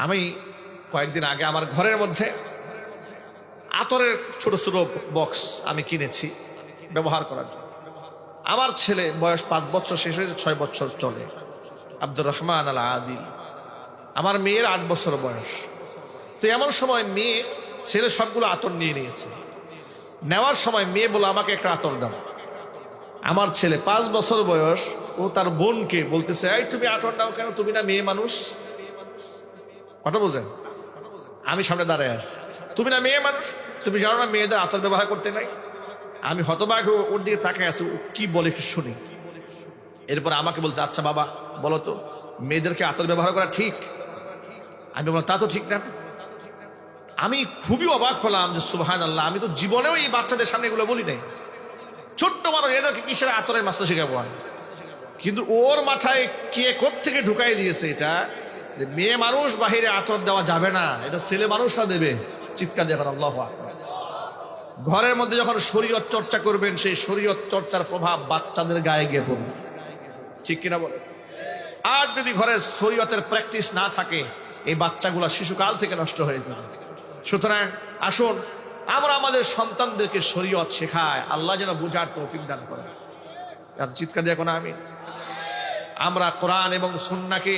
আমি কয়েকদিন আগে আমার ঘরের মধ্যে আতরের ছোট ছোট বক্স আমি কিনেছি ব্যবহার করার জন্য। আমার ছেলে বয়স 5 বছর শেষ হয়েছে, 6 বছর চলে, আব্দুর রহমান আল আদিল। আমার মেয়ের 8 বছর বয়স। তো এমন সময় মেয়ে ছেলে সবগুলো আতর নিয়ে নিয়েছে। নেওয়ার সময় মেয়ে বলে আমাকে একটা আতর দাও। আমার ছেলে 5 বছর বয়স, ও তার বোনকে বলতেছে, এই তুমি আতর নাও কেন, তুমি না মেয়ে মানুষ? কথা বোঝেন? আমি সামনে দাঁড়ায় আছি, তুমি না মেয়ে মানুষ, তুমি জানো না মেয়েদের আতর ব্যবহার করতে নাই? আমি হতবাক ওর দিকে তাকায় আছি, কি বলে একটু শুনি। এরপর আমাকে বলছে, আচ্ছা বাবা বলো তো, মেয়েদেরকে আতর ব্যবহার করা ঠিক? আমি বললাম, তা তো ঠিক না। আমি খুবই অবাক হলাম যে সুবহানাল্লাহ, আমি তো জীবনেও এই বাচ্চাদের সামনে এগুলো বলি নাই। ছোট্ট মানুষ, এদেরকে কিসের আতরের মাস্টার শিখাবো? কিন্তু ওর মাথায় কে কোত্থেকে ঢুকাই দিয়েছে এটা, যে মেয়ে মানুষ বাহিরে আতর দেওয়া যাবে না, এটা ছেলে মানুষরা দেবে। চিৎকার যখন আল্লাহু আকবার। ঘরের মধ্যে যখন শরীয়ত চর্চা করবেন, সেই শরীয়ত চর্চার প্রভাব বাচ্চাদের গায়ে গিয়ে পড়বে, ঠিক কিনা বলে? আর যদি ঘরের শরীয়তের প্র্যাকটিস না থাকে, এই বাচ্চাগুলা শিশুকাল থেকে নষ্ট হয়ে যাবে। সুতরাং আসুন আমরা আমাদের সন্তানদেরকে শরীয়ত শেখায়, আল্লাহ যেন বুঝার তৌফিক দান করেন। চিৎকার দিয়ে এখন আমরা কোরআন এবং সুন্নাহকে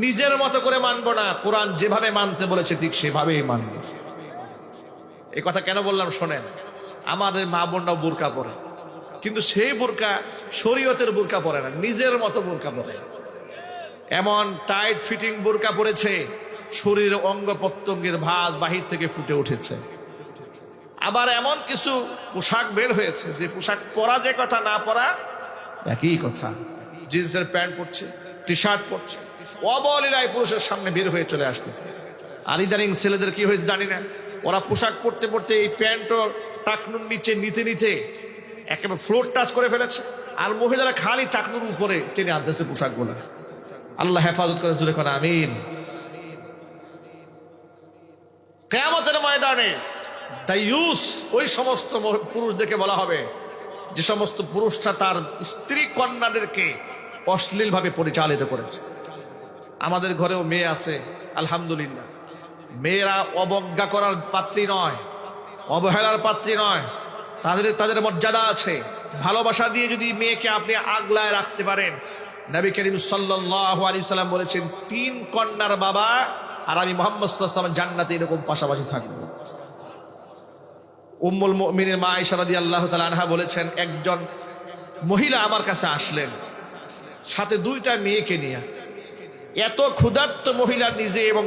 নিজের মতো করে মানব না, কোরআন যেভাবে মানতে বলেছে ঠিক সেভাবেই মানব। এই কথা কেন বললাম শোনেন। আমাদের মা বোনরাও বোরকা পরে, কিন্তু সেই বোরকা শরীয়তের বোরকা পরে না, নিজের মতো বোরকা পরে। এমন টাইট ফিটিং বোরকা পরেছে, শরীরের অঙ্গ প্রত্যঙ্গের ভাঁজ বাহির থেকে ফুটে উঠেছে। আবার এমন কিছু পোশাক বের হয়েছে, যে পোশাক পরা যে কথা, না পরা একই কথা। জিন্সের প্যান্ট পরছে, টি শার্ট পরছে, অবলীলায় পুরুষের সামনে বের হয়ে চলে আসতেছে। আর ইদানিং ছেলেদের কি হয়েছে জানি না, ওরা পোশাক পরতে পরতে এই প্যান্টও টাকনুর নিচে নিতে নিতে একেবারে ফ্লোর টাচ করে ফেলেছে, আর মহিলারা খালি টাকনুর উপরে টেনে আনতেছে পোশাকগুলো। আল্লাহ হেফাজত করে, জুড়ে কোন আমিন। কিয়ামতের ময়দানে দায়ুস ওই সমস্ত পুরুষদেরকে বলা হবে, যে সমস্ত পুরুষরা তার স্ত্রী কন্যাদেরকে অশ্লীল ভাবে পরিচালিত করেছে। আমাদের ঘরেও মেয়ে আছে, আলহামদুলিল্লাহ। মেয়েরা অবজ্ঞা করার পাত্রী নয়, অবহেলার পাত্রী নয়, তাদের মর্যাদা আছে। ভালোবাসা দিয়ে যদি মেয়েকে আপনি আগলায় রাখতে পারেন, নবী করিম সাল্লাল্লাহু আলাইহি সাল্লাম বলেছেন, 3 কন্যার বাবা আর আমি মুহাম্মদ সাল্লাল্লাহু আলাইহি ওয়াসাল্লাম জান্নাতে এরকম পাশাপাশি থাকবো। উম্মুল মুমিনিন মা আয়েশা রাদিয়াল্লাহু তাআলা আনহা বলেছেন, একজন মহিলা আমার কাছে আসলেন সাথে 2টা মেয়েকে নিয়ে। এত ক্ষুধার্ত মহিলা নিজে এবং